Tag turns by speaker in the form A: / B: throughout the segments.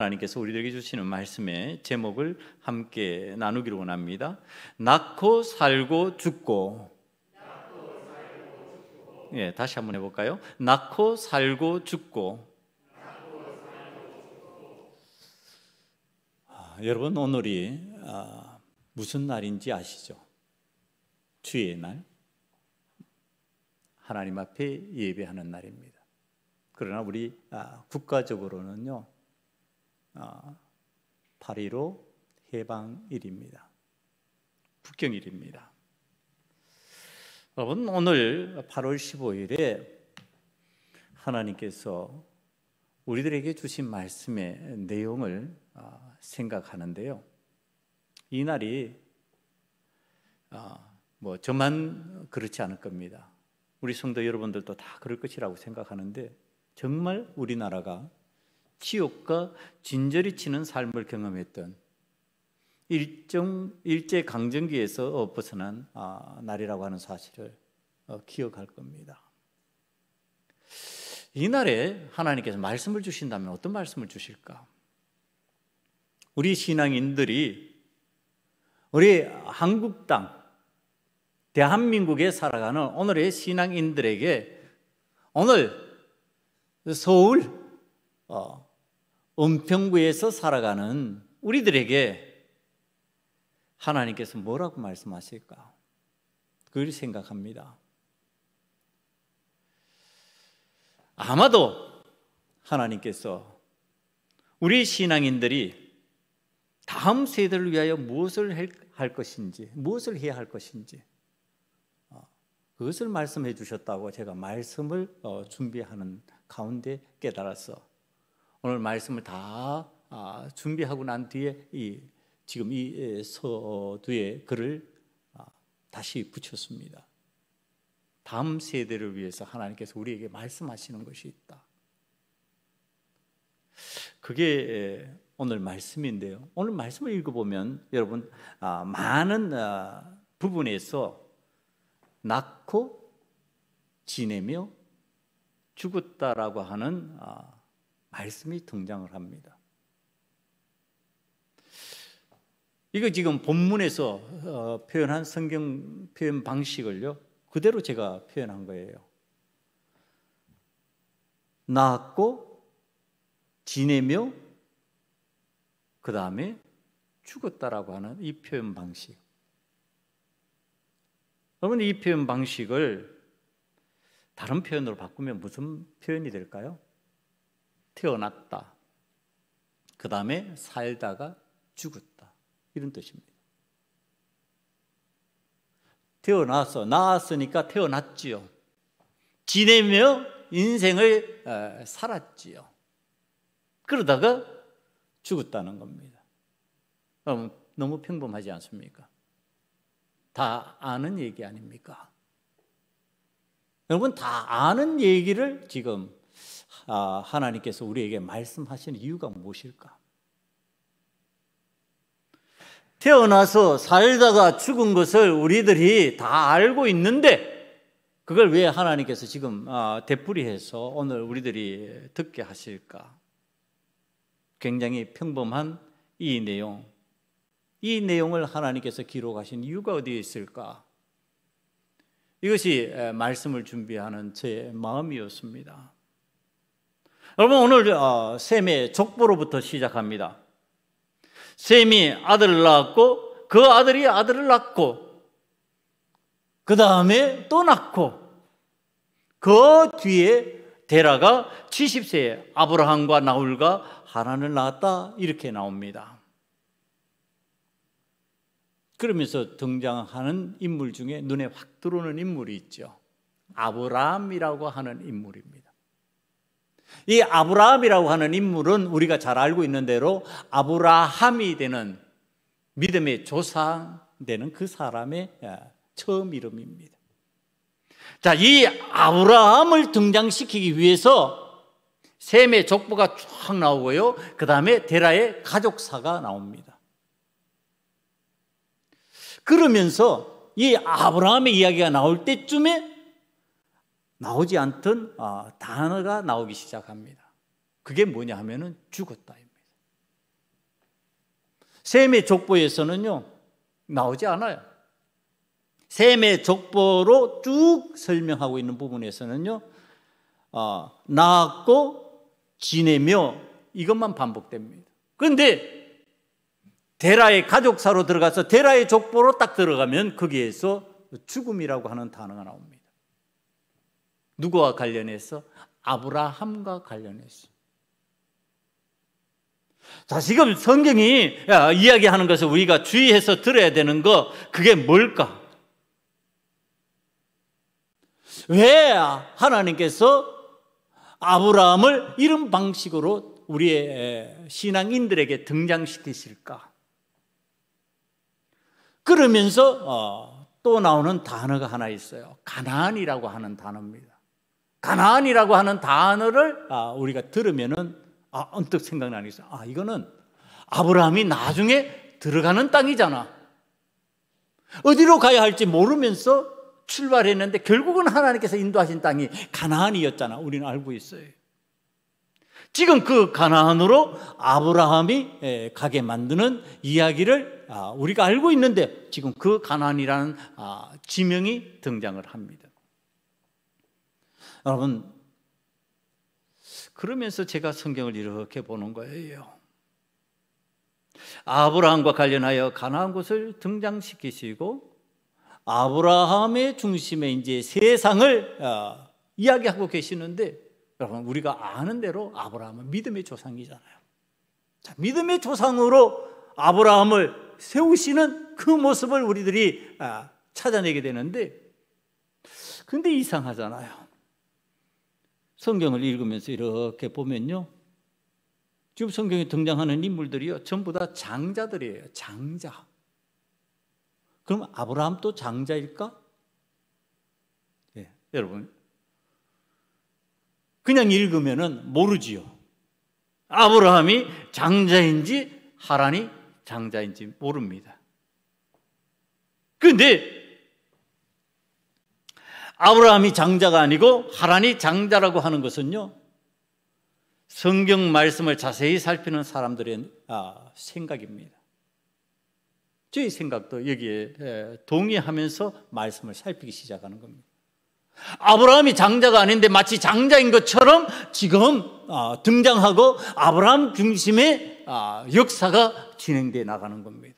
A: 하나님께서 우리들에게 주시는 말씀의 제목을 함께 나누기로 원합니다. 낳고 살고 죽고. 예, 다시 한번 해볼까요? 낳고 살고 죽고. 여러분, 오늘이 무슨 날인지 아시죠? 주의 날, 하나님 앞에 예배하는 날입니다. 그러나 우리 국가적으로는요, 8.15 해방일입니다. 국경일입니다. 여러분, 오늘 8월 15일에 하나님께서 우리들에게 주신 말씀의 내용을 생각하는데요, 이 날이 저만 그렇지 않을 겁니다. 우리 성도 여러분들도 다 그럴 것이라고 생각하는데, 정말 우리나라가 지옥과 진저리 치는 삶을 경험했던 일제 강점기에서 벗어난 날이라고 하는 사실을 기억할 겁니다. 이 날에 하나님께서 말씀을 주신다면 어떤 말씀을 주실까? 우리 신앙인들이 우리 한국 땅, 대한민국에 살아가는 오늘의 신앙인들에게 오늘 서울 은평구에서 살아가는 우리들에게 하나님께서 뭐라고 말씀하실까? 그걸 생각합니다. 아마도 하나님께서 우리 신앙인들이 다음 세대를 위하여 무엇을 할 것인지, 무엇을 해야 할 것인지, 그것을 말씀해 주셨다고 제가 말씀을 준비하는 가운데 깨달아서 오늘 말씀을 다 준비하고 난 뒤에 지금 이 서두에 글을 다시 붙였습니다. 다음 세대를 위해서 하나님께서 우리에게 말씀하시는 것이 있다. 그게 오늘 말씀인데요, 오늘 말씀을 읽어보면 여러분, 많은 부분에서 낳고 지내며 죽었다라고 하는 말씀이 등장을 합니다. 이거 지금 본문에서 표현한 성경 표현 방식을요, 그대로 제가 표현한 거예요. 낳고 지내며 그 다음에 죽었다라고 하는 이 표현 방식. 여러분, 이 표현 방식을 다른 표현으로 바꾸면 무슨 표현이 될까요? 태어났다, 그 다음에 살다가 죽었다, 이런 뜻입니다. 낳았으니까 태어났지요. 지내며 인생을 살았지요. 그러다가 죽었다는 겁니다. 너무 평범하지 않습니까? 다 아는 얘기 아닙니까? 여러분, 다 아는 얘기를 지금 하나님께서 우리에게 말씀하시는 이유가 무엇일까? 태어나서 살다가 죽은 것을 우리들이 다 알고 있는데 그걸 왜 하나님께서 지금 되풀이해서 오늘 우리들이 듣게 하실까? 굉장히 평범한 이 내용을 하나님께서 기록하신 이유가 어디에 있을까? 이것이 말씀을 준비하는 제 마음이었습니다. 여러분, 오늘 셈의 족보로부터 시작합니다. 셈이 아들을 낳았고 그 아들이 아들을 낳고 그 다음에 또 낳고 그 뒤에 데라가 70세에 아브라함과 나홀과 하란을 낳았다, 이렇게 나옵니다. 그러면서 등장하는 인물 중에 눈에 확 들어오는 인물이 있죠. 아브라함이라고 하는 인물입니다. 이 아브라함이라고 하는 인물은 우리가 잘 알고 있는 대로 아브라함이 되는, 믿음의 조상 되는 그 사람의 처음 이름입니다. 자, 이 아브라함을 등장시키기 위해서 셈의 족보가 쫙 나오고요, 그 다음에 데라의 가족사가 나옵니다. 그러면서 이 아브라함의 이야기가 나올 때쯤에 나오지 않던 단어가 나오기 시작합니다. 그게 뭐냐 하면은 죽었다입니다. 셈의 족보에서는요 나오지 않아요. 셈의 족보로 쭉 설명하고 있는 부분에서는요 낳았고 지내며 이것만 반복됩니다. 그런데 데라의 가족사로 들어가서 데라의 족보로 딱 들어가면 거기에서 죽음이라고 하는 단어가 나옵니다. 누구와 관련해서? 아브라함과 관련해서. 자, 지금 성경이 이야기하는 것을 우리가 주의해서 들어야 되는 거, 그게 뭘까? 왜 하나님께서 아브라함을 이런 방식으로 우리의 신앙인들에게 등장시키실까? 그러면서 또 나오는 단어가 하나 있어요. 가나안이라고 하는 단어입니다. 가나안이라고 하는 단어를 우리가 들으면은 언뜻 생각나는 게 있어요. 이거는 아브라함이 나중에 들어가는 땅이잖아. 어디로 가야 할지 모르면서 출발했는데 결국은 하나님께서 인도하신 땅이 가나안이었잖아. 우리는 알고 있어요. 지금 그 가나안으로 아브라함이 가게 만드는 이야기를 우리가 알고 있는데 지금 그 가나안이라는 지명이 등장을 합니다. 여러분, 그러면서 제가 성경을 이렇게 보는 거예요. 아브라함과 관련하여 가나안 곳을 등장시키시고 아브라함의 중심에 이제 세상을 이야기하고 계시는데, 여러분 우리가 아는 대로 아브라함은 믿음의 조상이잖아요. 자, 믿음의 조상으로 아브라함을 세우시는 그 모습을 우리들이 찾아내게 되는데, 근데 이상하잖아요. 성경을 읽으면서 이렇게 보면요, 지금 성경에 등장하는 인물들이요 전부 다 장자들이에요. 장자. 그럼 아브라함도 장자일까? 예, 여러분 그냥 읽으면은 모르지요. 아브라함이 장자인지 하란이 장자인지 모릅니다. 그런데 아브라함이 장자가 아니고 하란이 장자라고 하는 것은요, 성경 말씀을 자세히 살피는 사람들의 생각입니다. 저희 생각도 여기에 동의하면서 말씀을 살피기 시작하는 겁니다. 아브라함이 장자가 아닌데 마치 장자인 것처럼 지금 등장하고 아브라함 중심의 역사가 진행되어 나가는 겁니다.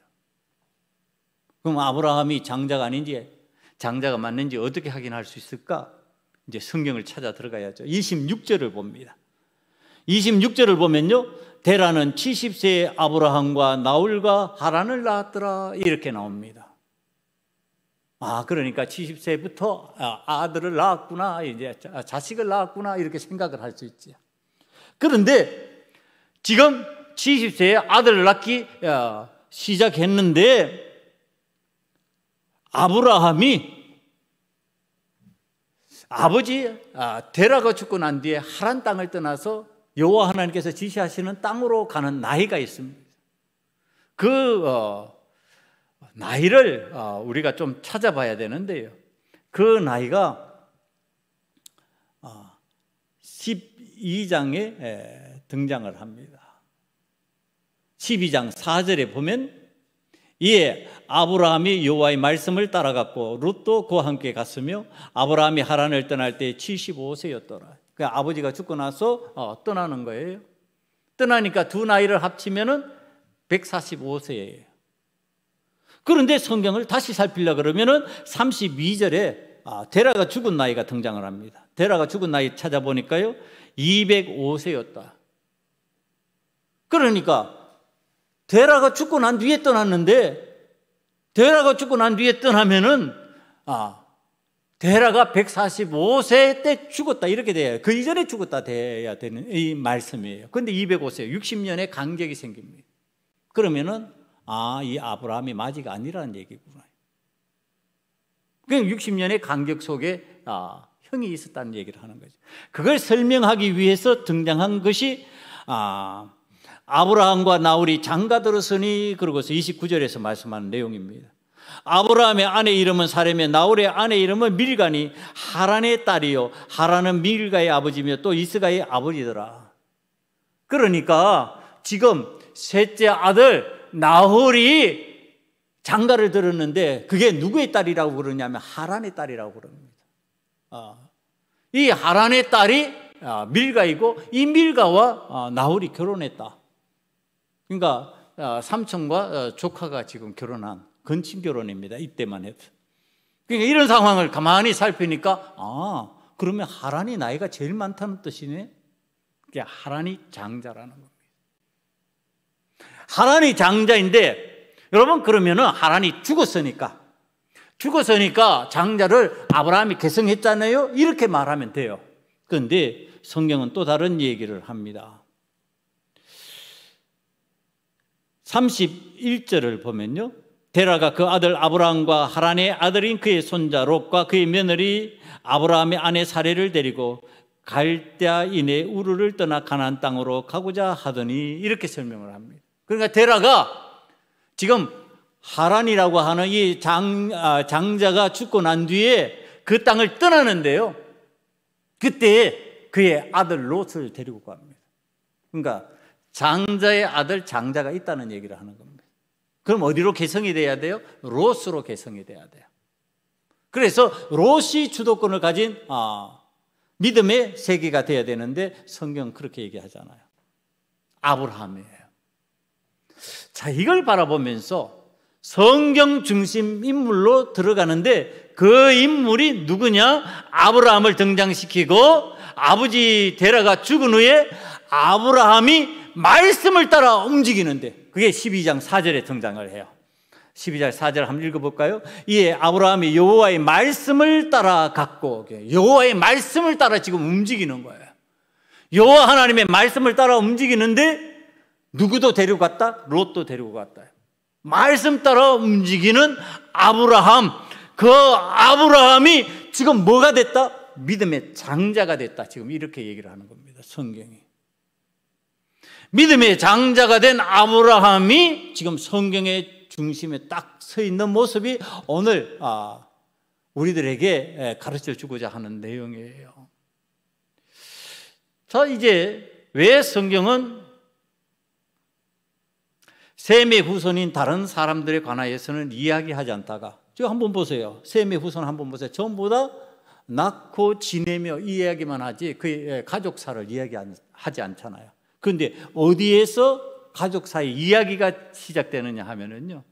A: 그럼 아브라함이 장자가 아닌지 장자가 맞는지 어떻게 확인할 수 있을까? 이제 성경을 찾아 들어가야죠. 26절을 봅니다. 26절을 보면요, 데라는 70세의 아브라함과 나홀과 하란을 낳았더라 이렇게 나옵니다. 그러니까 70세부터 아들을 낳았구나, 이제 자식을 낳았구나 이렇게 생각을 할 수 있지. 그런데 지금 70세에 아들을 낳기 시작했는데 아브라함이 아버지 데라가 죽고 난 뒤에 하란 땅을 떠나서 여호와 하나님께서 지시하시는 땅으로 가는 나이가 있습니다. 그 나이를 우리가 좀 찾아봐야 되는데요, 그 나이가 12장에 등장을 합니다. 12장 4절에 보면, 이에 아브라함이 여호와의 말씀을 따라갔고 룻도 그와 함께 갔으며 아브라함이 하란을 떠날 때 75세였더라. 그러니까 아버지가 죽고 나서 떠나는 거예요. 떠나니까 두 나이를 합치면은 145세예요. 그런데 성경을 다시 살피려고 그러면은 32절에 데라가 죽은 나이가 등장을 합니다. 데라가 죽은 나이 찾아보니까요 205세였다. 그러니까 데라가 죽고 난 뒤에 떠났는데, 데라가 죽고 난 뒤에 떠나면은 데라가 145세 때 죽었다 이렇게 돼요. 그 이전에 죽었다 돼야 되는 이 말씀이에요. 그런데 205세, 60년의 간격이 생깁니다. 그러면은 이 아브라함이 마지가 아니라는 얘기구나. 그냥 60년의 간격 속에 형이 있었다는 얘기를 하는 거죠. 그걸 설명하기 위해서 등장한 것이 아브라함과 나홀이 장가들었으니, 그러고서 29절에서 말씀하는 내용입니다. 아브라함의 아내 이름은 사레며 나홀의 아내 이름은 밀가니 하란의 딸이요 하란은 밀가의 아버지며 또 이스가의 아버지더라. 그러니까 지금 셋째 아들 나홀이 장가를 들었는데 그게 누구의 딸이라고 그러냐면 하란의 딸이라고 그럽니다. 이 하란의 딸이 밀가이고 이 밀가와 나홀이 결혼했다. 그러니까 삼촌과 조카가 지금 결혼한 건친 결혼입니다. 이때만 해도. 그러니까 이런 상황을 가만히 살피니까 그러면 하란이 나이가 제일 많다는 뜻이네. 그게 하란이 장자라는 겁니다. 하란이 장자인데 여러분 그러면은 하란이 죽었으니까 장자를 아브라함이 계승했잖아요. 이렇게 말하면 돼요. 그런데 성경은 또 다른 얘기를 합니다. 31절을 보면요, 데라가 그 아들 아브라함과 하란의 아들인 그의 손자 롯과 그의 며느리 아브라함의 아내 사레를 데리고 갈대아인의 우르를 떠나 가나안 땅으로 가고자 하더니 이렇게 설명을 합니다. 그러니까 데라가 지금 하란이라고 하는 이 장자가 죽고 난 뒤에 그 땅을 떠나는데요, 그때 그의 아들 롯을 데리고 갑니다. 그러니까 장자의 아들 장자가 있다는 얘기를 하는 겁니다. 그럼 어디로 개성이 돼야 돼요? 롯으로 개성이 돼야 돼요. 그래서 롯이 주도권을 가진 믿음의 세계가 돼야 되는데 성경은 그렇게 얘기하잖아요. 아브라함이에요. 자, 이걸 바라보면서 성경 중심 인물로 들어가는데 그 인물이 누구냐? 아브라함을 등장시키고 아버지 데라가 죽은 후에 아브라함이 말씀을 따라 움직이는데 그게 12장 4절에 등장을 해요. 12장 4절 한번 읽어볼까요? 이에 아브라함이 여호와의 말씀을 따라 갔고, 여호와의 말씀을 따라 지금 움직이는 거예요. 여호와 하나님의 말씀을 따라 움직이는데 누구도 데리고 갔다? 롯도 데리고 갔다. 말씀 따라 움직이는 아브라함, 그 아브라함이 지금 뭐가 됐다? 믿음의 장자가 됐다. 지금 이렇게 얘기를 하는 겁니다, 성경이. 믿음의 장자가 된 아브라함이 지금 성경의 중심에 딱 서 있는 모습이 오늘 우리들에게 가르쳐 주고자 하는 내용이에요. 자, 이제 왜 성경은 셈의 후손인 다른 사람들에 관하여서는 이야기하지 않다가, 지금 한번 보세요. 셈의 후손 한번 보세요. 전부 다 낳고 지내며 이 이야기만 하지 그 가족사를 이야기하지 않잖아요. 그런데 어디에서 가족사의 이야기가 시작되느냐 하면은요,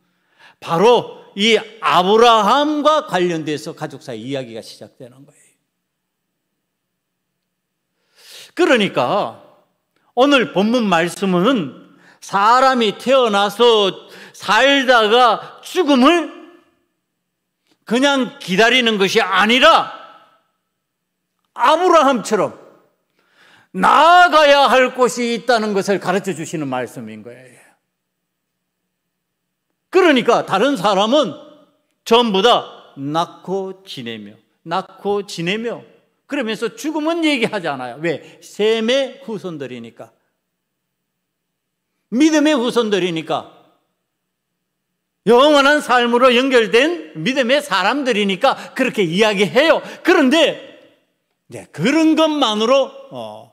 A: 바로 이 아브라함과 관련돼서 가족사의 이야기가 시작되는 거예요. 그러니까 오늘 본문 말씀은 사람이 태어나서 살다가 죽음을 그냥 기다리는 것이 아니라 아브라함처럼 나아가야 할 곳이 있다는 것을 가르쳐 주시는 말씀인 거예요. 그러니까 다른 사람은 전부 다 낳고 지내며 그러면서 죽음은 얘기하지 않아요. 왜? 셈의 후손들이니까, 믿음의 후손들이니까, 영원한 삶으로 연결된 믿음의 사람들이니까 그렇게 이야기해요. 그런데 그런 것만으로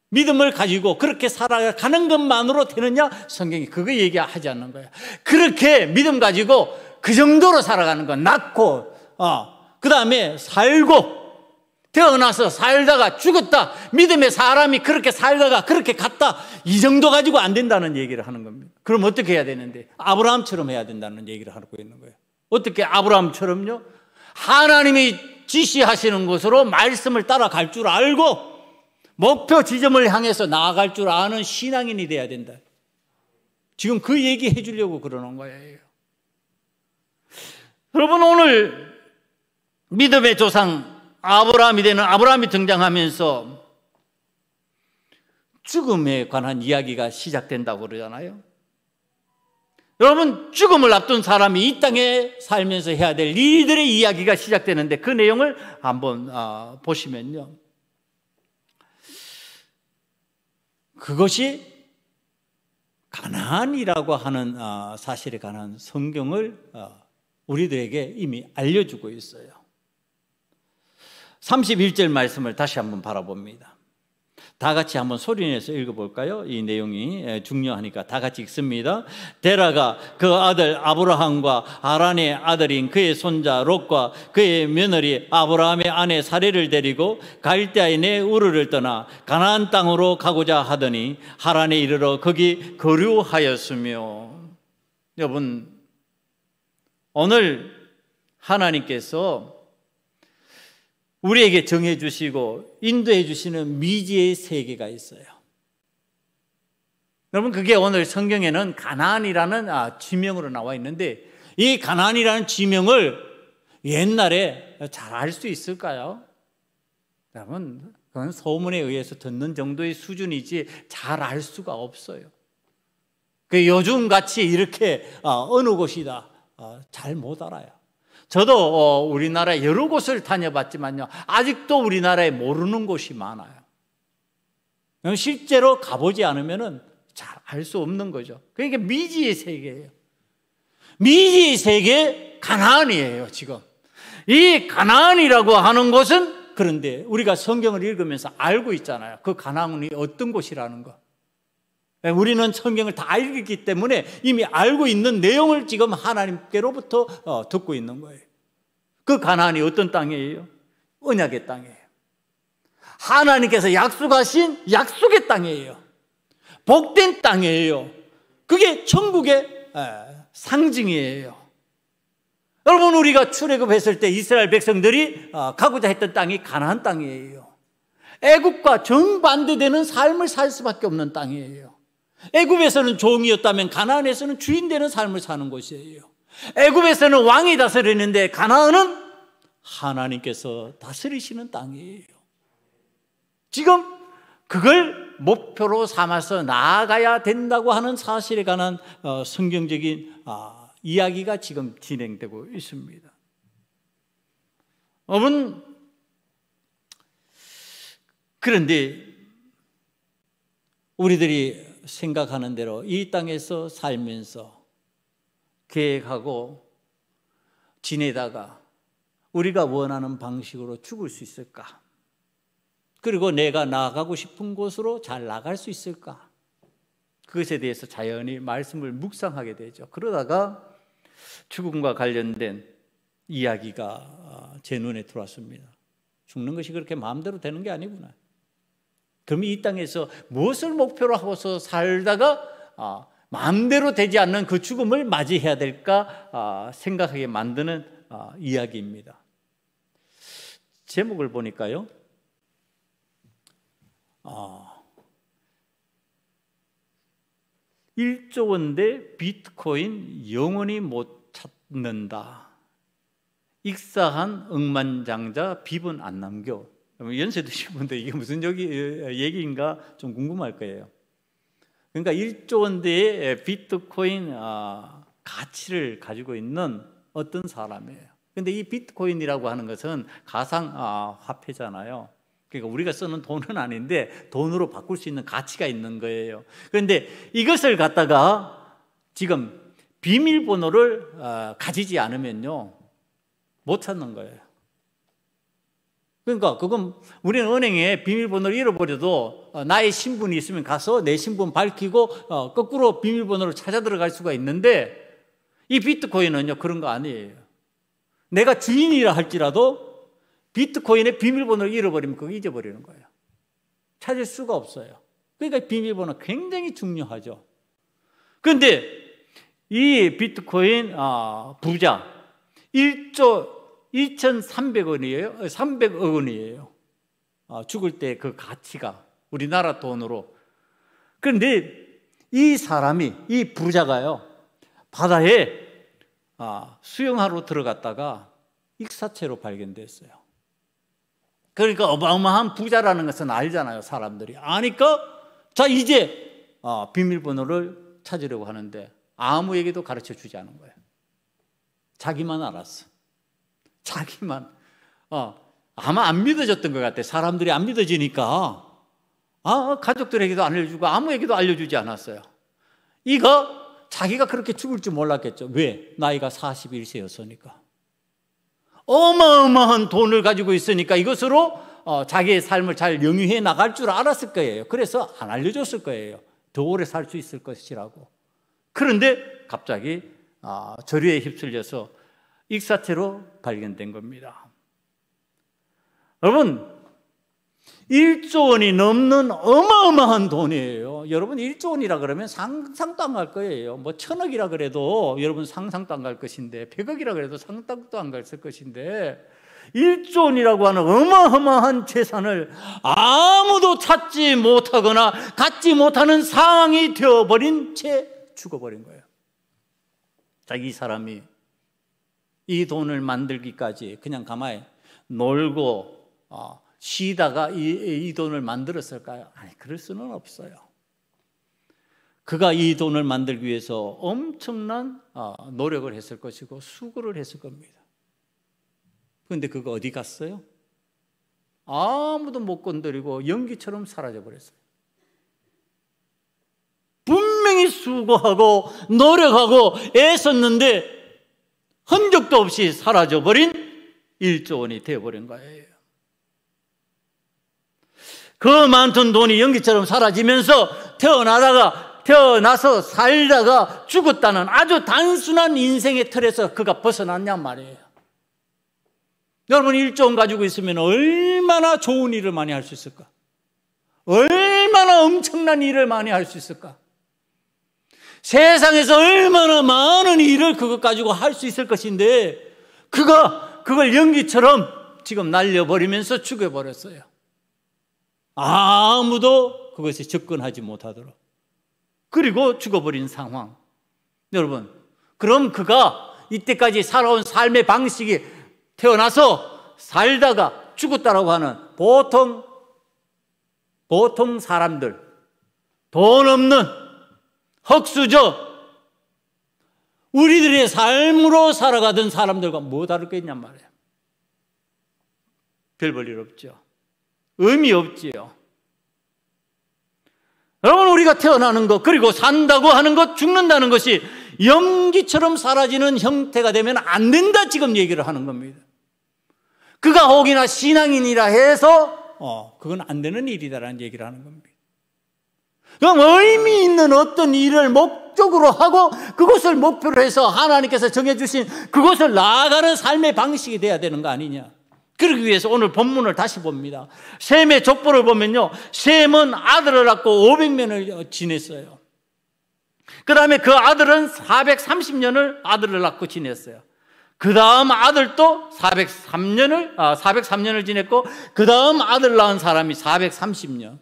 A: 믿음을 가지고 그렇게 살아가는 것만으로 되느냐? 성경이 그거 얘기하지 않는 거예요. 그렇게 믿음 가지고 그 정도로 살아가는 건 낳고 그 다음에 살고 태어나서 살다가 죽었다, 믿음의 사람이 그렇게 살다가 그렇게 갔다, 이 정도 가지고 안 된다는 얘기를 하는 겁니다. 그럼 어떻게 해야 되는데? 아브라함처럼 해야 된다는 얘기를 하고 있는 거예요. 어떻게 아브라함처럼요? 하나님이 지시하시는 것으로 말씀을 따라갈 줄 알고 목표 지점을 향해서 나아갈 줄 아는 신앙인이 돼야 된다. 지금 그 얘기 해주려고 그러는 거예요. 여러분, 오늘 믿음의 조상 아브라함이 되는 아브라함이 등장하면서 죽음에 관한 이야기가 시작된다고 그러잖아요. 여러분, 죽음을 앞둔 사람이 이 땅에 살면서 해야 될 일들의 이야기가 시작되는데 그 내용을 한번 보시면요, 그것이 가나안이라고 하는 사실에 관한 성경을 우리들에게 이미 알려주고 있어요. 31절 말씀을 다시 한번 바라봅니다. 다 같이 한번 소리내서 읽어볼까요? 이 내용이 중요하니까 다 같이 읽습니다. 데라가 그 아들 아브라함과 하란의 아들인 그의 손자 롯과 그의 며느리 아브라함의 아내 사레를 데리고 갈대아인의 우르를 떠나 가나안 땅으로 가고자 하더니 하란에 이르러 거기 거류하였으며. 여러분, 오늘 하나님께서 우리에게 정해주시고 인도해주시는 미지의 세계가 있어요. 여러분, 그게 오늘 성경에는 가나안이라는 지명으로 나와 있는데, 이 가나안이라는 지명을 옛날에 잘 알 수 있을까요? 여러분, 그건 소문에 의해서 듣는 정도의 수준이지 잘 알 수가 없어요. 요즘같이 이렇게 어느 곳이다 잘 못 알아요. 저도 우리나라 여러 곳을 다녀봤지만요, 아직도 우리나라에 모르는 곳이 많아요. 실제로 가보지 않으면 잘 알 수 없는 거죠. 그러니까 미지의 세계예요. 미지의 세계 가나안이에요. 지금 이 가나안이라고 하는 곳은, 그런데 우리가 성경을 읽으면서 알고 있잖아요. 그 가나안이 어떤 곳이라는 거. 우리는 성경을 다 읽기 때문에 이미 알고 있는 내용을 지금 하나님께로부터 듣고 있는 거예요. 그 가나안이 어떤 땅이에요? 언약의 땅이에요. 하나님께서 약속하신 약속의 땅이에요. 복된 땅이에요. 그게 천국의 상징이에요. 여러분, 우리가 출애굽했을 때 이스라엘 백성들이 가고자 했던 땅이 가나안 땅이에요. 애굽과 정반대되는 삶을 살 수밖에 없는 땅이에요. 애굽에서는 종이었다면 가나안에서는 주인 되는 삶을 사는 곳이에요. 애굽에서는 왕이 다스리는데 가나안은 하나님께서 다스리시는 땅이에요. 지금 그걸 목표로 삼아서 나아가야 된다고 하는 사실에 관한 성경적인 이야기가 지금 진행되고 있습니다. 여러분, 그런데 우리들이 생각하는 대로 이 땅에서 살면서 계획하고 지내다가 우리가 원하는 방식으로 죽을 수 있을까? 그리고 내가 나아가고 싶은 곳으로 잘 나갈 수 있을까? 그것에 대해서 자연히 말씀을 묵상하게 되죠. 그러다가 죽음과 관련된 이야기가 제 눈에 들어왔습니다. 죽는 것이 그렇게 마음대로 되는 게 아니구나. 그럼 이 땅에서 무엇을 목표로 하고서 살다가 마음대로 되지 않는 그 죽음을 맞이해야 될까 생각하게 만드는 이야기입니다. 제목을 보니까요, 1조 원대 비트코인 영원히 못 찾는다. 익사한 억만장자 비번 안 남겨. 연세 드신 분들 이게 무슨 얘기인가 좀 궁금할 거예요. 그러니까 1조 원대의 비트코인 가치를 가지고 있는 어떤 사람이에요. 그런데 이 비트코인이라고 하는 것은 가상 화폐잖아요. 그러니까 우리가 쓰는 돈은 아닌데 돈으로 바꿀 수 있는 가치가 있는 거예요. 그런데 이것을 갖다가 지금 비밀번호를 가지지 않으면요 못 찾는 거예요. 그러니까 그건 우리는 은행에 비밀번호를 잃어버려도 나의 신분이 있으면 가서 내 신분 밝히고 거꾸로 비밀번호를 찾아 들어갈 수가 있는데, 이 비트코인은요 그런 거 아니에요. 내가 주인이라 할지라도 비트코인의 비밀번호를 잃어버리면 그거 잊어버리는 거예요. 찾을 수가 없어요. 그러니까 비밀번호 굉장히 중요하죠. 그런데 이 비트코인 부자 1조 2,300원이에요. 300억 원이에요. 죽을 때 그 가치가 우리나라 돈으로. 그런데 이 사람이, 이 부자가요, 바다에 수영하러 들어갔다가 익사체로 발견됐어요. 그러니까 어마어마한 부자라는 것은 알잖아요, 사람들이. 아니까 자 이제 비밀번호를 찾으려고 하는데 아무에게도 가르쳐 주지 않은 거예요. 자기만 알았어. 자기만. 아마 안 믿어졌던 것 같아. 사람들이 안 믿어지니까 가족들에게도 알려주고 아무에게도 알려주지 않았어요. 이거 자기가 그렇게 죽을 줄 몰랐겠죠. 왜? 나이가 41세였으니까. 어마어마한 돈을 가지고 있으니까 이것으로 자기의 삶을 잘 영위해 나갈 줄 알았을 거예요. 그래서 안 알려줬을 거예요. 더 오래 살 수 있을 것이라고. 그런데 갑자기 저류에 휩쓸려서 익사체로 발견된 겁니다. 여러분, 1조 원이 넘는 어마어마한 돈이에요. 여러분, 1조 원이라 그러면 상상도 안 갈 거예요. 뭐 1000억이라 그래도 여러분 상상도 안 갈 것인데, 100억이라 그래도 상상도 안 갈 것인데, 1조 원이라고 하는 어마어마한 재산을 아무도 찾지 못하거나 갖지 못하는 상황이 되어버린 채 죽어버린 거예요. 자, 이 사람이 이 돈을 만들기까지 그냥 가만히 놀고 쉬다가 이 돈을 만들었을까요? 아니, 그럴 수는 없어요. 그가 이 돈을 만들기 위해서 엄청난 노력을 했을 것이고 수고를 했을 겁니다. 그런데 그거 어디 갔어요? 아무도 못 건드리고 연기처럼 사라져 버렸어요. 분명히 수고하고 노력하고 애썼는데 흔적도 없이 사라져버린 1조 원이 되어버린 거예요. 그 많던 돈이 연기처럼 사라지면서 태어나서 살다가 죽었다는 아주 단순한 인생의 틀에서 그가 벗어났냔 말이에요. 여러분, 1조 원 가지고 있으면 얼마나 좋은 일을 많이 할 수 있을까? 얼마나 엄청난 일을 많이 할 수 있을까? 세상에서 얼마나 많은 일을 그것 가지고 할 수 있을 것인데 그가 그걸 연기처럼 지금 날려버리면서 죽여버렸어요. 아무도 그것에 접근하지 못하도록. 그리고 죽어버린 상황. 여러분, 그럼 그가 이때까지 살아온 삶의 방식이 태어나서 살다가 죽었다라고 하는 보통 사람들, 돈 없는 흙수저 우리들의 삶으로 살아가던 사람들과 뭐 다를 게 있냔 말이에요. 별 볼 일 없죠. 의미 없지요. 여러분, 우리가 태어나는 것, 그리고 산다고 하는 것, 죽는다는 것이 연기처럼 사라지는 형태가 되면 안 된다, 지금 얘기를 하는 겁니다. 그가 혹이나 신앙인이라 해서 그건 안 되는 일이다라는 얘기를 하는 겁니다. 그럼 의미 있는 어떤 일을 목적으로 하고 그것을 목표로 해서 하나님께서 정해주신 그것을 나아가는 삶의 방식이 돼야 되는 거 아니냐. 그러기 위해서 오늘 본문을 다시 봅니다. 셈의 족보를 보면요, 셈은 아들을 낳고 500년을 지냈어요. 그 다음에 그 아들은 430년을 아들을 낳고 지냈어요. 그 다음 아들도 403년을 지냈고, 그 다음 아들 낳은 사람이 430년.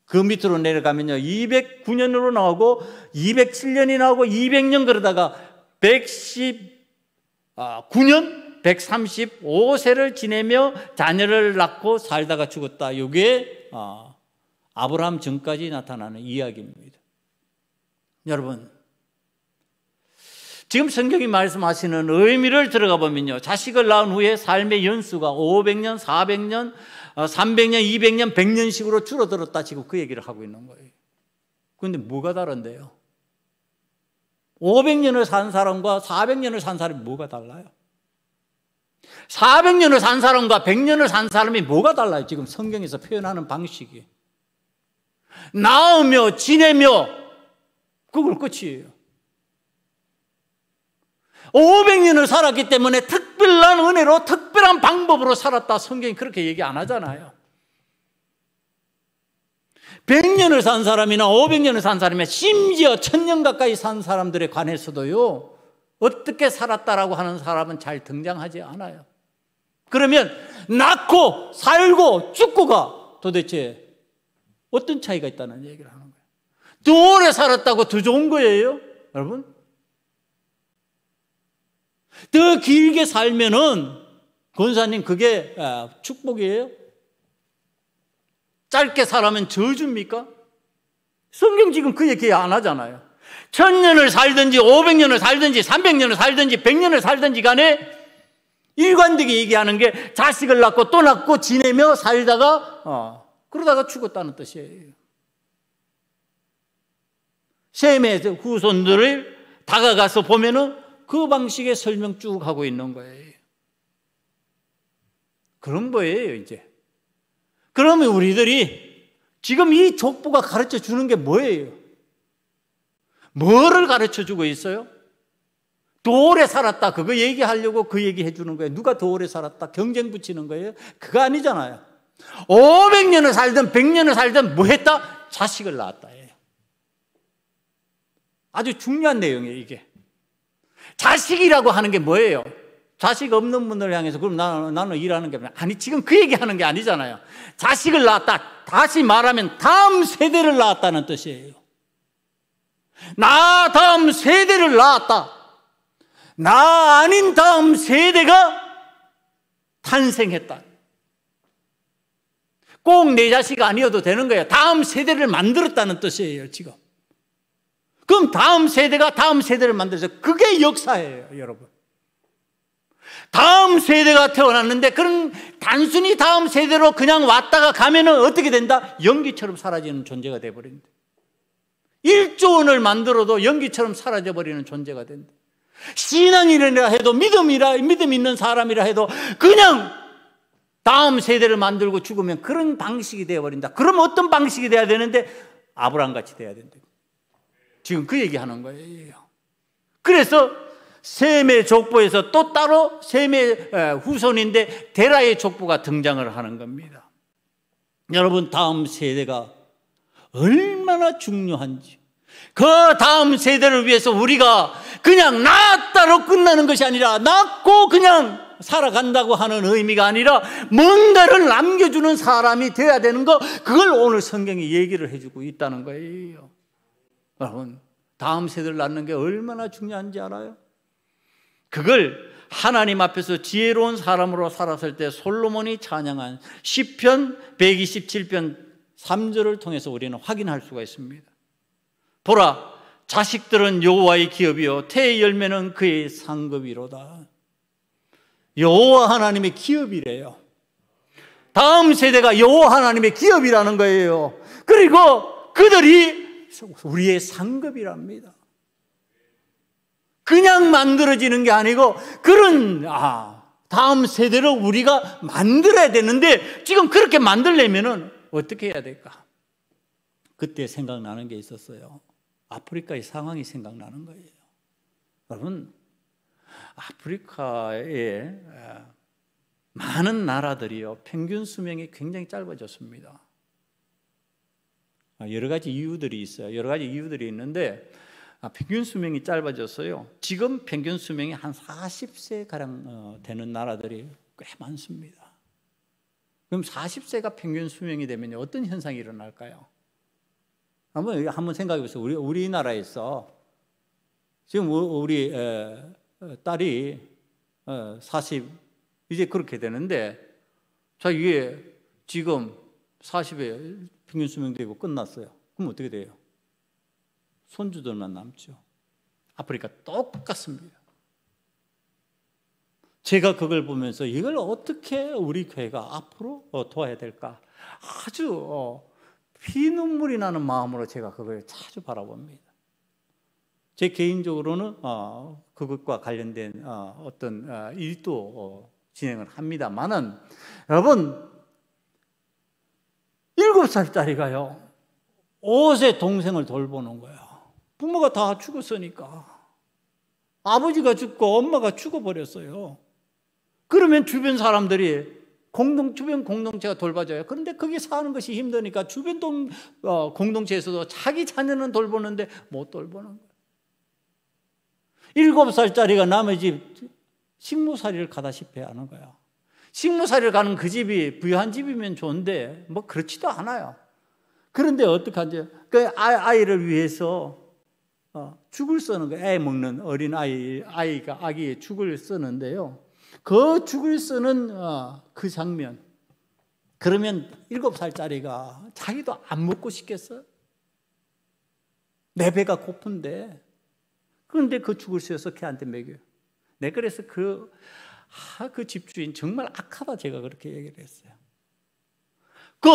A: 그 밑으로 내려가면요, 209년으로 나오고 207년이 나오고 200년, 그러다가 119년 135세를 지내며 자녀를 낳고 살다가 죽었다. 이게 아브라함 전까지 나타나는 이야기입니다. 여러분, 지금 성경이 말씀하시는 의미를 들어가 보면요, 자식을 낳은 후에 삶의 연수가 500년, 400년, 300년, 200년, 100년씩으로 줄어들었다, 지금 그 얘기를 하고 있는 거예요. 그런데 뭐가 다른데요? 500년을 산 사람과 400년을 산 사람이 뭐가 달라요? 400년을 산 사람과 100년을 산 사람이 뭐가 달라요? 지금 성경에서 표현하는 방식이. 낳으며 지내며 그걸 끝이에요. 500년을 살았기 때문에 특별한 은혜로 특별한 방법으로 살았다, 성경이 그렇게 얘기 안 하잖아요. 100년을 산 사람이나 500년을 산 사람이나 심지어 1000년 가까이 산 사람들에 관해서도요, 어떻게 살았다라고 하는 사람은 잘 등장하지 않아요. 그러면 낳고 살고 죽고가 도대체 어떤 차이가 있다는 얘기를 하는 거예요. 더 오래 살았다고 더 좋은 거예요, 여러분? 더 길게 살면은 권사님 그게 축복이에요? 짧게 살아면 저주입니까? 성경 지금 그 얘기 안 하잖아요. 1000년을 살든지 500년을 살든지 300년을 살든지 100년을 살든지 간에 일관되게 얘기하는 게 자식을 낳고 또 낳고 지내며 살다가 그러다가 죽었다는 뜻이에요. 셈의 후손들을 다가가서 보면은 그 방식의 설명 쭉 하고 있는 거예요. 그런 거예요, 이제. 그러면 우리들이 지금 이 족보가 가르쳐 주는 게 뭐예요? 뭐를 가르쳐 주고 있어요? 더 오래 살았다 그거 얘기하려고 그 얘기해 주는 거예요. 누가 더 오래 살았다 경쟁 붙이는 거예요? 그거 아니잖아요. 500년을 살든 100년을 살든 뭐 했다? 자식을 낳았다 해요. 아주 중요한 내용이에요 이게. 자식이라고 하는 게 뭐예요? 자식 없는 분들 향해서 그럼 나는 일하는 게 아니 지금 그 얘기하는 게 아니잖아요. 자식을 낳았다. 다시 말하면 다음 세대를 낳았다는 뜻이에요. 나 다음 세대를 낳았다. 나 아닌 다음 세대가 탄생했다. 꼭 내 자식 아니어도 되는 거예요. 다음 세대를 만들었다는 뜻이에요 지금. 그럼 다음 세대가 다음 세대를 만들어서 그게 역사예요 여러분. 다음 세대가 태어났는데 그런 단순히 다음 세대로 그냥 왔다가 가면은 어떻게 된다? 연기처럼 사라지는 존재가 되어버린다. 1조 원을 만들어도 연기처럼 사라져버리는 존재가 된다. 신앙이라 해도 믿음 있는 사람이라 해도 그냥 다음 세대를 만들고 죽으면 그런 방식이 되어버린다. 그럼 어떤 방식이 돼야 되는데? 아브라함같이 돼야 된다. 지금 그 얘기하는 거예요. 그래서 셈의 족보에서 또 따로 셈의 후손인데 데라의 족보가 등장을 하는 겁니다. 여러분 다음 세대가 얼마나 중요한지, 그 다음 세대를 위해서 우리가 그냥 낳았다로 끝나는 것이 아니라 낳고 그냥 살아간다고 하는 의미가 아니라 뭔가를 남겨주는 사람이 되어야 되는 거, 그걸 오늘 성경이 얘기를 해주고 있다는 거예요. 여러분 다음 세대를 낳는 게 얼마나 중요한지 알아요? 그걸 하나님 앞에서 지혜로운 사람으로 살았을 때 솔로몬이 찬양한 시편 127편 3절을 통해서 우리는 확인할 수가 있습니다. 보라, 자식들은 여호와의 기업이요 태의 열매는 그의 상급이로다. 여호와 하나님의 기업이래요. 다음 세대가 여호와 하나님의 기업이라는 거예요. 그리고 그들이 우리의 상급이랍니다. 그냥 만들어지는 게 아니고 그런 다음 세대를 우리가 만들어야 되는데 지금 그렇게 만들려면은 어떻게 해야 될까? 그때 생각나는 게 있었어요. 아프리카의 상황이 생각나는 거예요. 여러분 아프리카의 많은 나라들이요 평균 수명이 굉장히 짧아졌습니다. 여러 가지 이유들이 있어요. 여러 가지 이유들이 있는데 평균 수명이 짧아졌어요. 지금 평균 수명이 한 40세가량 되는 나라들이 꽤 많습니다. 그럼 40세가 평균 수명이 되면 어떤 현상이 일어날까요? 한번 생각해 보세요. 우리나라에서 지금 우리 딸이 40 이제 그렇게 되는데 자 이게 지금 40에 평균 수명 되고 끝났어요. 그럼 어떻게 돼요? 손주들만 남죠. 아프리카 똑같습니다. 제가 그걸 보면서 이걸 어떻게 우리 교회가 앞으로 도와야 될까? 아주 피눈물이 나는 마음으로 제가 그걸 자주 바라봅니다. 제 개인적으로는 그것과 관련된 어떤 일도 진행을 합니다만은 여러분 7살짜리가요 5세 동생을 돌보는 거예요. 부모가 다 죽었으니까. 아버지가 죽고 엄마가 죽어버렸어요. 그러면 주변 사람들이 주변 공동체가 돌봐줘요. 그런데 거기 사는 것이 힘드니까 주변 공동체에서도 자기 자녀는 돌보는데 못 돌보는 거예요. 7살짜리가 남의 집 식모살이를 가다시피 하는 거야. 식모살이를 가는 그 집이 부유한 집이면 좋은데 뭐 그렇지도 않아요. 그런데 어떡하죠? 그 아이를 위해서 죽을 쓰는 거예요. 애 먹는 어린 아기의 죽을 쓰는데요. 그 죽을 쓰는 그 장면. 그러면 7살짜리가 자기도 안 먹고 싶겠어요? 내 배가 고픈데. 그런데 그 죽을 쓰여서 걔한테 먹여요. 내 그래서 그 집주인 정말 악하다 제가 그렇게 얘기를 했어요. 그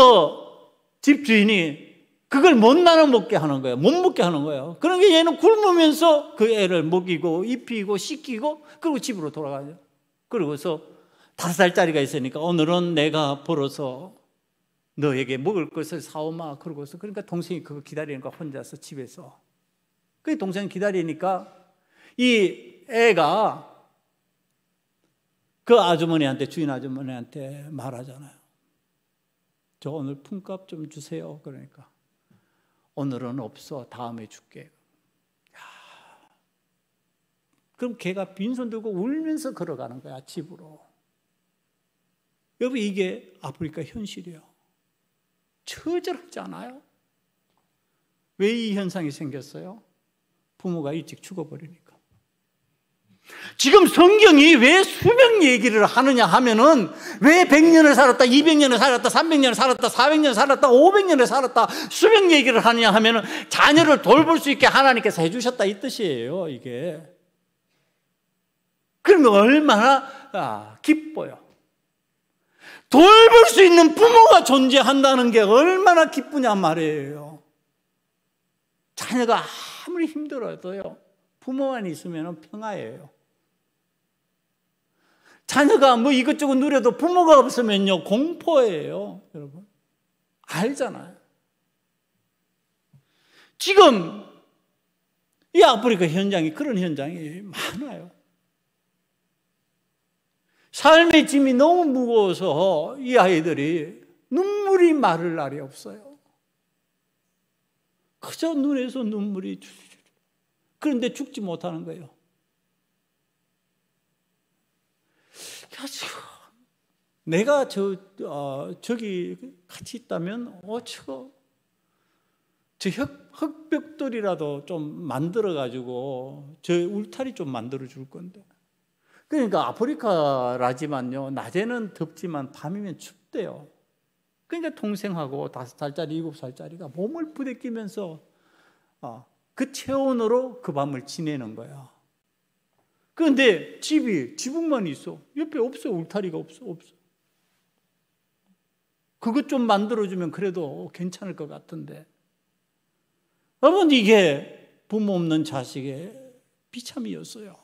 A: 집주인이 그걸 못 나눠 먹게 하는 거예요. 못 먹게 하는 거예요. 그러니까 얘는 굶으면서 그 애를 먹이고 입히고 씻기고 그리고 집으로 돌아가죠. 그러고서 5살짜리가 있으니까 오늘은 내가 벌어서 너에게 먹을 것을 사오마 그러고서 그러니까 동생이 그거 기다리니까 혼자서 집에서 그 동생이 기다리니까 이 애가 그 아주머니한테 주인 아주머니한테 말하잖아요. 저 오늘 품값 좀 주세요. 그러니까 오늘은 없어. 다음에 줄게. 야. 그럼 걔가 빈손 들고 울면서 걸어가는 거야 집으로. 여러분 이게 아프리카 현실이에요. 처절하지 않아요? 왜 이 현상이 생겼어요? 부모가 일찍 죽어버리니까. 지금 성경이 왜 수명 얘기를 하느냐 하면은 왜 100년을 살았다, 200년을 살았다, 300년을 살았다, 400년을 살았다, 500년을 살았다 수명 얘기를 하느냐 하면은 자녀를 돌볼 수 있게 하나님께서 해주셨다 이 뜻이에요 이게. 그러면 얼마나 기뻐요. 돌볼 수 있는 부모가 존재한다는 게 얼마나 기쁘냐 말이에요. 자녀가 아무리 힘들어도요 부모만 있으면 평화예요. 자녀가 뭐 이것저것 누려도 부모가 없으면요 공포예요. 여러분 알잖아요. 지금 이 아프리카 현장이 그런 현장이 많아요. 삶의 짐이 너무 무거워서 이 아이들이 눈물이 마를 날이 없어요. 그저 눈에서 눈물이 그런데 죽지 못하는 거예요. 내가 저기 같이 있다면 저 흙벽돌이라도 좀 만들어 가지고 저 울타리 좀 만들어 줄 건데. 그러니까 아프리카라지만요 낮에는 덥지만 밤이면 춥대요. 그러니까 동생하고 5살짜리 7살짜리가 몸을 부대끼면서 그 체온으로 그 밤을 지내는 거야. 그런데 집이 지붕만 있어. 옆에 없어. 울타리가 없어. 그것 좀 만들어주면 그래도 괜찮을 것 같은데. 여러분 이게 부모 없는 자식의 비참이었어요.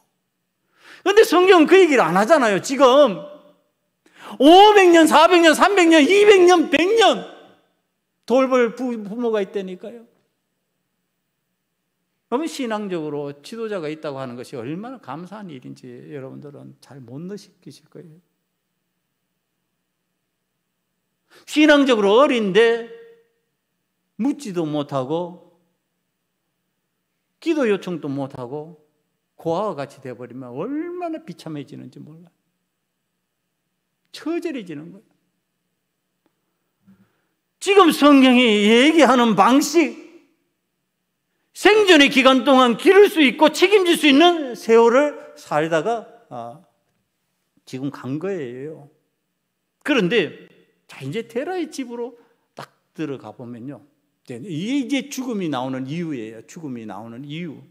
A: 그런데 성경은 그 얘기를 안 하잖아요. 지금 500년, 400년, 300년, 200년, 100년 돌볼 부모가 있다니까요. 그러면 신앙적으로 지도자가 있다고 하는 것이 얼마나 감사한 일인지 여러분들은 잘 못 느끼실 거예요. 신앙적으로 어린데 묻지도 못하고 기도 요청도 못하고 고아와 같이 되어버리면 얼마나 비참해지는지 몰라요. 처절해지는 거예요. 지금 성경이 얘기하는 방식, 생존의 기간 동안 기를 수 있고 책임질 수 있는 세월을 살다가 지금 간 거예요. 그런데 자 이제 테라의 집으로 딱 들어가 보면요, 이게 죽음이 나오는 이유예요. 죽음이 나오는 이유.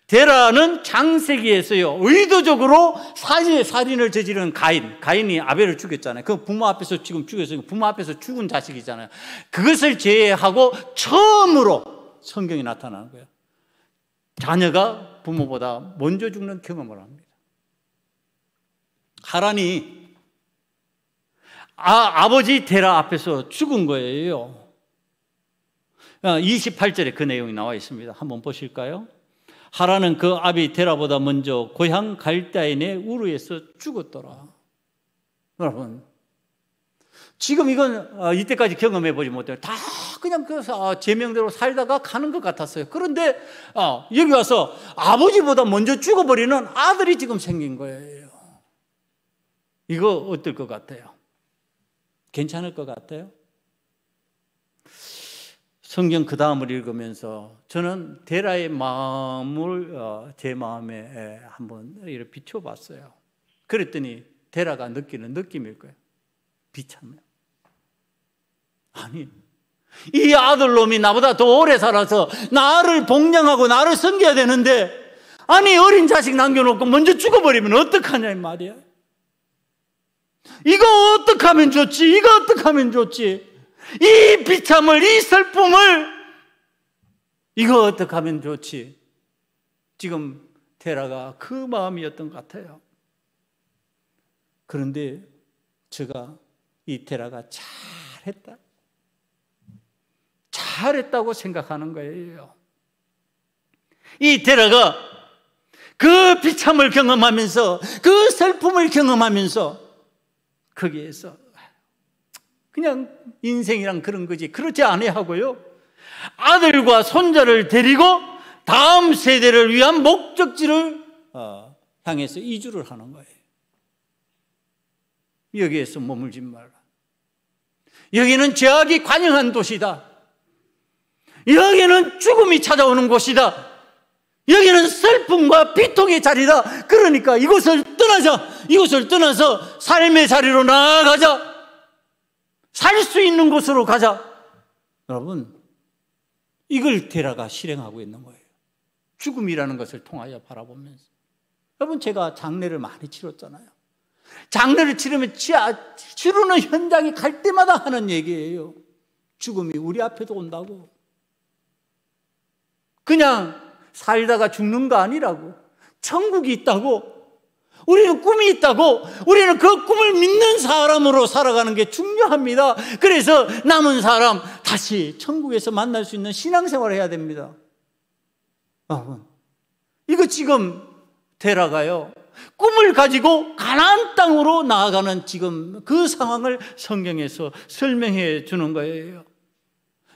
A: 데라는 창세기에서요 의도적으로 살인을 저지른 가인이 아벨을 죽였잖아요. 그 부모 앞에서 지금 죽였어요. 부모 앞에서 죽은 자식이잖아요. 그것을 제외하고 처음으로 성경이 나타나는 거예요. 자녀가 부모보다 먼저 죽는 경험을 합니다. 하란이 아버지 데라 앞에서 죽은 거예요. 28절에 그 내용이 나와 있습니다. 한번 보실까요? 하란은 그 아비 데라보다 먼저 고향 갈대아인의 우르에서 죽었더라. 여러분 지금 이건 이때까지 경험해 보지 못해요. 다 그냥 그래서 제명대로 살다가 가는 것 같았어요. 그런데 여기 와서 아버지보다 먼저 죽어버리는 아들이 지금 생긴 거예요. 이거 어떨 것 같아요? 괜찮을 것 같아요? 성경 그 다음을 읽으면서 저는 데라의 마음을 제 마음에 한번 이렇게 비춰봤어요. 그랬더니 데라가 느끼는 느낌일 거예요. 비참해요. 아니, 이 아들놈이 나보다 더 오래 살아서 나를 복양하고 나를 섬겨야 되는데, 아니 어린 자식 남겨놓고 먼저 죽어버리면 어떡하냐 이 말이야. 이거 어떻게 하면 좋지? 이거 어떻게 하면 좋지? 이 비참을, 이 슬픔을 이거 어떻게 하면 좋지? 지금 데라가 그 마음이었던 것 같아요. 그런데 제가 이 데라가 잘했다. 잘했다고 생각하는 거예요. 이 데라가 그 비참을 경험하면서, 그 슬픔을 경험하면서 거기에서 그냥 인생이란 그런 거지, 그렇지 아니하고요, 아들과 손자를 데리고 다음 세대를 위한 목적지를 향해서 이주를 하는 거예요. 여기에서 머물지 말라. 여기는 죄악이 관영한 도시다. 여기는 죽음이 찾아오는 곳이다. 여기는 슬픔과 비통의 자리다. 그러니까 이곳을 떠나자. 이곳을 떠나서 삶의 자리로 나아가자. 살 수 있는 곳으로 가자. 여러분, 이걸 데라가 실행하고 있는 거예요. 죽음이라는 것을 통하여 바라보면서. 여러분, 제가 장례를 많이 치렀잖아요. 장례를 치르면 치르는 현장에 갈 때마다 하는 얘기예요. 죽음이 우리 앞에도 온다고. 그냥 살다가 죽는 거 아니라고. 천국이 있다고. 우리는 꿈이 있다고. 우리는 그 꿈을 믿는 사람으로 살아가는 게 중요합니다. 그래서 남은 사람 다시 천국에서 만날 수 있는 신앙생활을 해야 됩니다. 이거 지금 데라가요, 꿈을 가지고 가나안 땅으로 나아가는 지금 그 상황을 성경에서 설명해 주는 거예요.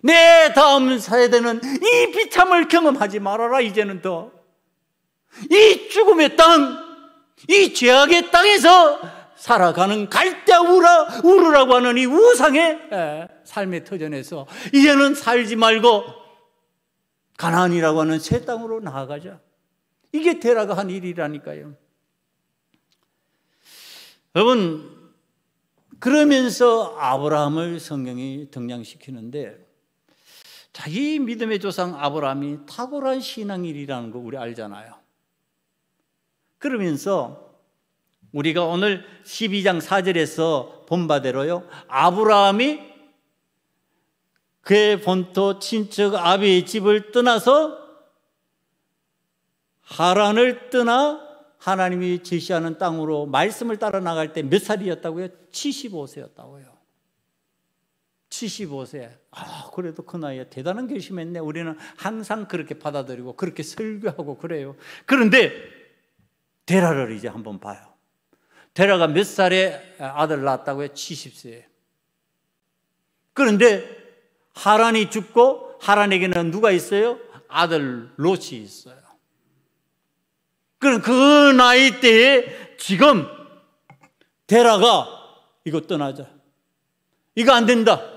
A: 내 다음 세대는 이 비참을 경험하지 말아라. 이제는 더 이 죽음의 땅, 이 죄악의 땅에서 살아가는 갈대아 우르라고 하는 이 우상의 삶의 터전에서 이제는 살지 말고 가나안이라고 하는 새 땅으로 나아가자. 이게 데라가 한 일이라니까요. 여러분, 그러면서 아브라함을 성경이 등장시키는데, 자기 믿음의 조상 아브라함이 탁월한 신앙인이라는 거 우리 알잖아요. 그러면서 우리가 오늘 12장 4절에서 본 바대로요, 아브라함이 그의 본토 친척 아비의 집을 떠나서 하란을 떠나 하나님이 제시하는 땅으로 말씀을 따라 나갈 때 몇 살이었다고요? 75세였다고요. 75세. 그래도 그 나이에 대단한 결심했네. 우리는 항상 그렇게 받아들이고 그렇게 설교하고 그래요. 그런데 데라를 이제 한번 봐요. 데라가 몇 살에 아들 낳았다고요? 70세에. 그런데 하란이 죽고 하란에게는 누가 있어요? 아들 롯이 있어요. 그럼 그 나이 때에 지금 데라가 이거 떠나자. 이거 안 된다.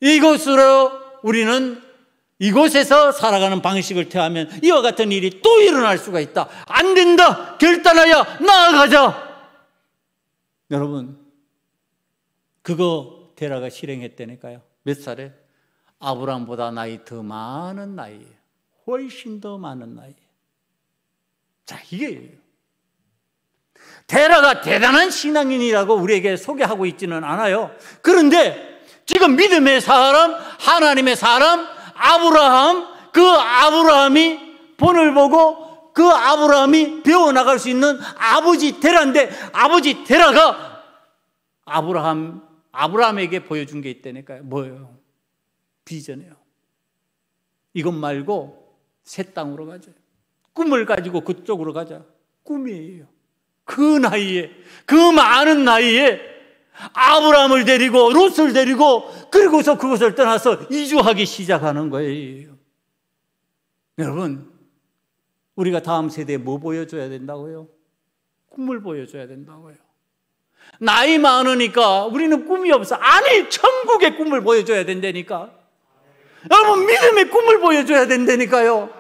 A: 이곳으로 우리는 이곳에서 살아가는 방식을 퇴하면 이와 같은 일이 또 일어날 수가 있다. 안 된다. 결단하여 나아가자. 여러분, 그거 데라가 실행했다니까요. 몇 살에? 아브라함보다 나이 더 많은 나이에, 훨씬 더 많은 나이에. 자, 이게 데라가 대단한 신앙인이라고 우리에게 소개하고 있지는 않아요. 그런데 지금 믿음의 사람, 하나님의 사람 아브라함, 그 아브라함이 본을 보고 그 아브라함이 배워나갈 수 있는 아버지 데라인데, 아버지 데라가 아브라함에게 보여준 게 있다니까요. 뭐예요? 비전이에요. 이것 말고 새 땅으로 가자. 꿈을 가지고 그쪽으로 가자. 꿈이에요. 그 나이에, 그 많은 나이에 아브라함을 데리고 롯을 데리고 그리고서 그곳을 떠나서 이주하기 시작하는 거예요. 여러분, 우리가 다음 세대에 뭐 보여줘야 된다고요? 꿈을 보여줘야 된다고요. 나이 많으니까 우리는 꿈이 없어. 아니, 천국의 꿈을 보여줘야 된다니까. 여러분, 믿음의 꿈을 보여줘야 된다니까요.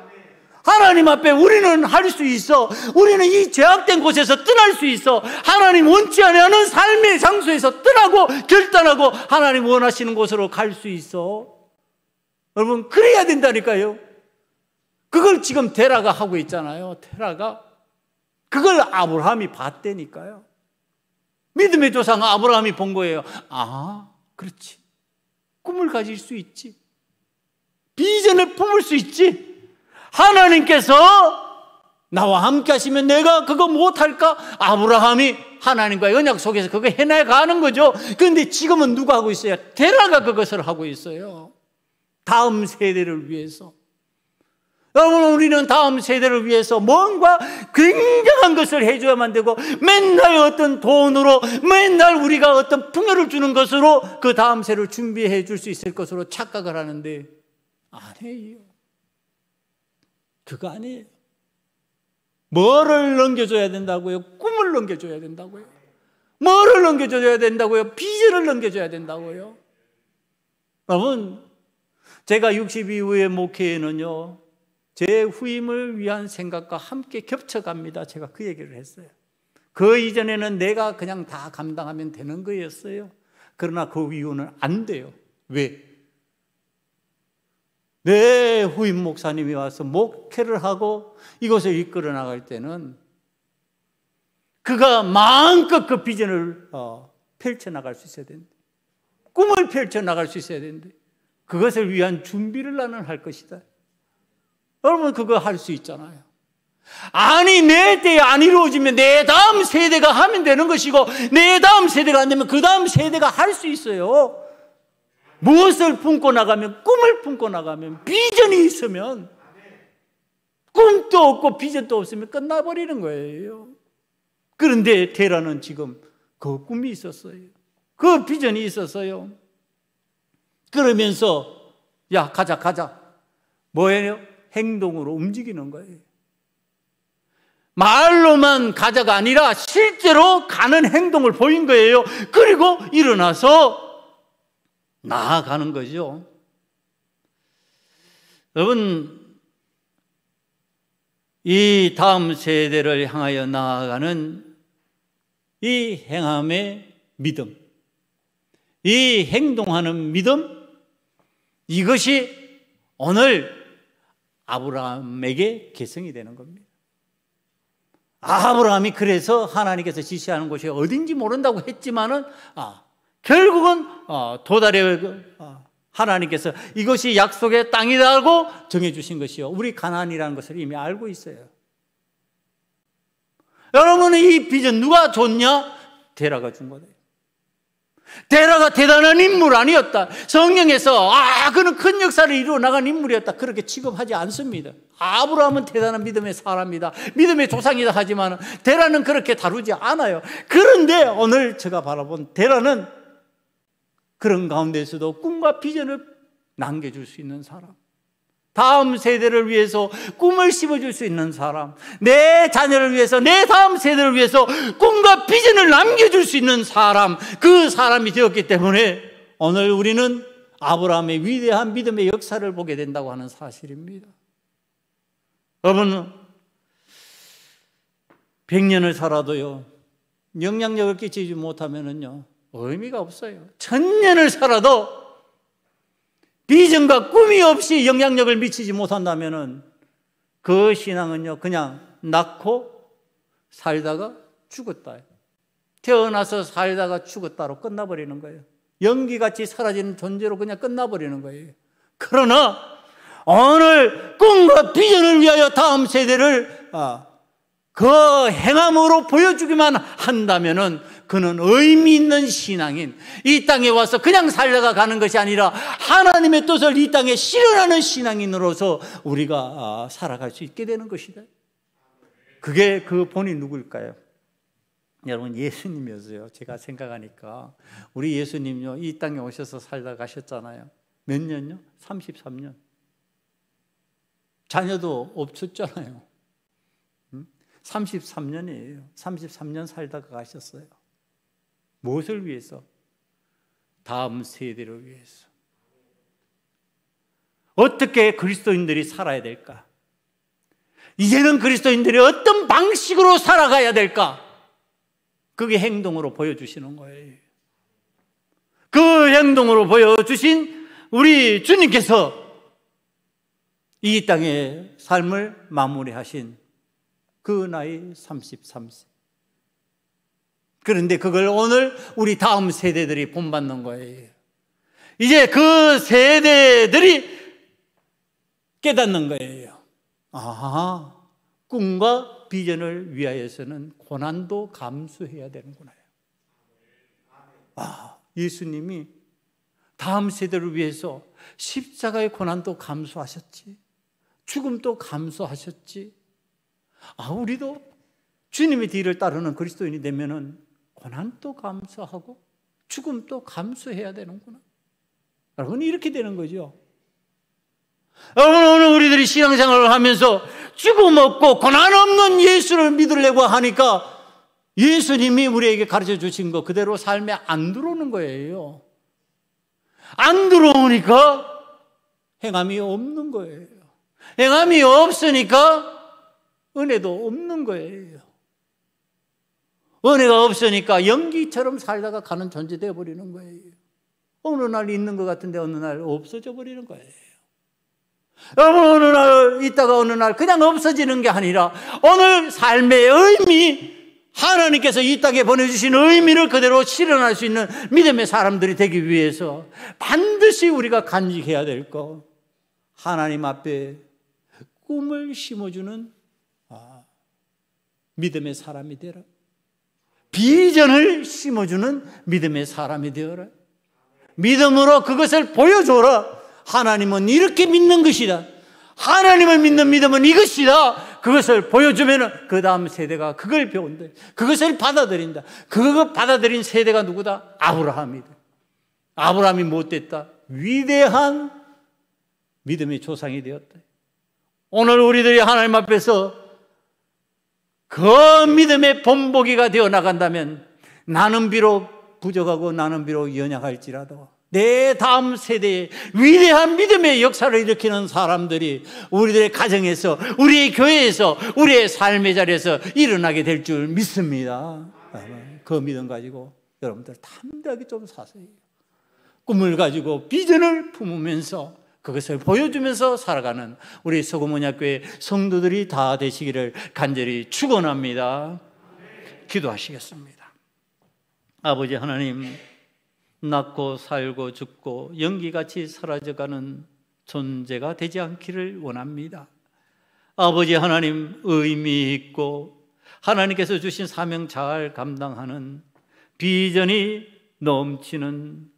A: 하나님 앞에 우리는 할 수 있어. 우리는 이 죄악된 곳에서 떠날 수 있어. 하나님 원치 않는 삶의 장소에서 떠나고 결단하고 하나님 원하시는 곳으로 갈 수 있어. 여러분, 그래야 된다니까요. 그걸 지금 데라가 하고 있잖아요. 데라가 그걸 아브라함이 봤다니까요. 믿음의 조상 아브라함이 본 거예요. 아, 그렇지. 꿈을 가질 수 있지. 비전을 품을 수 있지. 하나님께서 나와 함께 하시면 내가 그거 못할까? 아브라함이 하나님과의 언약 속에서 그거 해나가는 거죠. 그런데 지금은 누가 하고 있어요? 데라가 그것을 하고 있어요. 다음 세대를 위해서. 여러분, 우리는 다음 세대를 위해서 뭔가 굉장한 것을 해줘야만 되고, 맨날 어떤 돈으로, 맨날 우리가 어떤 풍요를 주는 것으로 그 다음 세대를 준비해 줄 수 있을 것으로 착각을 하는데, 아니에요. 그거 아니에요. 뭐를 넘겨줘야 된다고요? 꿈을 넘겨줘야 된다고요. 뭐를 넘겨줘야 된다고요? 비전을 넘겨줘야 된다고요. 여러분, 제가 60 이후의 목회에는요, 제 후임을 위한 생각과 함께 겹쳐갑니다. 제가 그 얘기를 했어요. 그 이전에는 내가 그냥 다 감당하면 되는 거였어요. 그러나 그 이후는 안 돼요. 왜? 내 후임 목사님이 와서 목회를 하고 이것을 이끌어 나갈 때는 그가 마음껏 그 비전을 펼쳐나갈 수 있어야 되는데, 꿈을 펼쳐나갈 수 있어야 되는데, 그것을 위한 준비를 나는 할 것이다. 여러분, 그거 할 수 있잖아요. 아니, 내 때에 안 이루어지면 내 다음 세대가 하면 되는 것이고, 내 다음 세대가 안 되면 그 다음 세대가 할 수 있어요. 무엇을 품고 나가면, 꿈을 품고 나가면, 비전이 있으면, 꿈도 없고 비전도 없으면 끝나버리는 거예요. 그런데 테라는 지금 그 꿈이 있었어요. 그 비전이 있었어요. 그러면서 야, 가자. 뭐예요? 행동으로 움직이는 거예요. 말로만 가자가 아니라 실제로 가는 행동을 보인 거예요. 그리고 일어나서 나아가는 거죠. 여러분, 이 다음 세대를 향하여 나아가는 이 행함의 믿음, 이 행동하는 믿음, 이것이 오늘 아브라함에게 계승이 되는 겁니다. 아브라함이 그래서 하나님께서 지시하는 곳이 어딘지 모른다고 했지만은 결국은 도달해 하나님께서 이것이 약속의 땅이라고 정해주신 것이요, 우리 가나안이라는 것을 이미 알고 있어요. 여러분은 이 비전 누가 줬냐? 데라가 준 거예요. 데라가 대단한 인물 아니었다. 성경에서 그는 큰 역사를 이루어 나간 인물이었다, 그렇게 취급하지 않습니다. 아브라함은 대단한 믿음의 사람이다, 믿음의 조상이다 하지만 데라는 그렇게 다루지 않아요. 그런데 오늘 제가 바라본 데라는 그런 가운데서도 꿈과 비전을 남겨줄 수 있는 사람, 다음 세대를 위해서 꿈을 심어줄 수 있는 사람, 내 자녀를 위해서, 내 다음 세대를 위해서 꿈과 비전을 남겨줄 수 있는 사람, 그 사람이 되었기 때문에 오늘 우리는 아브라함의 위대한 믿음의 역사를 보게 된다고 하는 사실입니다. 여러분, 100년을 살아도요, 영향력을 끼치지 못하면은요, 의미가 없어요. 1000년을 살아도 비전과 꿈이 없이 영향력을 미치지 못한다면은 그 신앙은요, 그냥 낳고 살다가 죽었다, 태어나서 살다가 죽었다로 끝나버리는 거예요. 연기같이 사라지는 존재로 그냥 끝나버리는 거예요. 그러나 오늘 꿈과 비전을 위하여 다음 세대를 그 행함으로 보여주기만 한다면은 그는 의미 있는 신앙인, 이 땅에 와서 그냥 살다가 가는 것이 아니라 하나님의 뜻을 이 땅에 실현하는 신앙인으로서 우리가 살아갈 수 있게 되는 것이다. 그게 그 본이 누구일까요? 여러분, 예수님이었어요. 제가 생각하니까 우리 예수님요, 이 땅에 오셔서 살다 가셨잖아요. 몇 년요? 33년. 자녀도 없었잖아요. 33년이에요. 33년 살다가 가셨어요. 무엇을 위해서? 다음 세대를 위해서. 어떻게 그리스도인들이 살아야 될까? 이제는 그리스도인들이 어떤 방식으로 살아가야 될까? 그게 행동으로 보여주시는 거예요. 그 행동으로 보여주신 우리 주님께서 이 땅의 삶을 마무리하신 그 나이 33세. 그런데 그걸 오늘 우리 다음 세대들이 본받는 거예요. 이제 그 세대들이 깨닫는 거예요. 꿈과 비전을 위하여서는 고난도 감수해야 되는구나. 예수님이 다음 세대를 위해서 십자가의 고난도 감수하셨지, 죽음도 감수하셨지. 우리도 주님의 뒤를 따르는 그리스도인이 되면은 고난도 감수하고 죽음도 감수해야 되는구나. 여러분, 이렇게 되는 거죠. 여러분, 오늘 우리들이 신앙생활을 하면서 죽음 없고 고난 없는 예수를 믿으려고 하니까 예수님이 우리에게 가르쳐 주신 거 그대로 삶에 안 들어오는 거예요. 안 들어오니까 행함이 없는 거예요. 행함이 없으니까 은혜도 없는 거예요. 은혜가 없으니까 연기처럼 살다가 가는 존재 되어버리는 거예요. 어느 날 있는 것 같은데 어느 날 없어져 버리는 거예요. 여러분, 어느 날 있다가 어느 날 그냥 없어지는 게 아니라 오늘 삶의 의미, 하나님께서 이 땅에 보내주신 의미를 그대로 실현할 수 있는 믿음의 사람들이 되기 위해서 반드시 우리가 간직해야 될 것, 하나님 앞에 꿈을 심어주는 믿음의 사람이 되라. 비전을 심어주는 믿음의 사람이 되어라. 믿음으로 그것을 보여줘라. 하나님은 이렇게 믿는 것이다. 하나님을 믿는 믿음은 이것이다. 그것을 보여주면 그 다음 세대가 그걸 배운다. 그것을 받아들인다. 그거 받아들인 세대가 누구다? 아브라함이다. 아브라함이 못됐다. 위대한 믿음의 조상이 되었다. 오늘 우리들이 하나님 앞에서 그 믿음의 본보기가 되어 나간다면, 나는 비록 부족하고 나는 비록 연약할지라도 내 다음 세대에 위대한 믿음의 역사를 일으키는 사람들이 우리들의 가정에서, 우리의 교회에서, 우리의 삶의 자리에서 일어나게 될 줄 믿습니다. 그 믿음 가지고 여러분들 담대하게 좀 사세요. 꿈을 가지고 비전을 품으면서 그것을 보여주면서 살아가는 우리 소금언약교회 성도들이 다 되시기를 간절히 축원합니다. 기도하시겠습니다. 아버지 하나님, 낳고 살고 죽고 연기같이 사라져가는 존재가 되지 않기를 원합니다. 아버지 하나님, 의미 있고 하나님께서 주신 사명 잘 감당하는 비전이 넘치는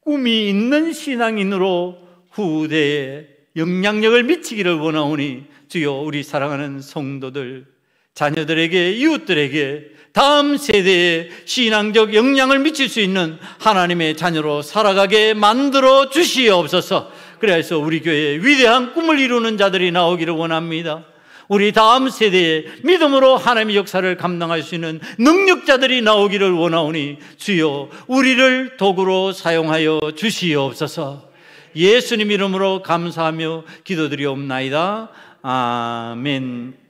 A: 꿈이 있는 신앙인으로 후대에 영향력을 미치기를 원하오니 주여, 우리 사랑하는 성도들, 자녀들에게, 이웃들에게 다음 세대에 신앙적 영향을 미칠 수 있는 하나님의 자녀로 살아가게 만들어 주시옵소서. 그래서 우리 교회에 위대한 꿈을 이루는 자들이 나오기를 원합니다. 우리 다음 세대에 믿음으로 하나님의 역사를 감당할 수 있는 능력자들이 나오기를 원하오니 주여, 우리를 도구로 사용하여 주시옵소서. 예수님 이름으로 감사하며 기도드리옵나이다. 아멘.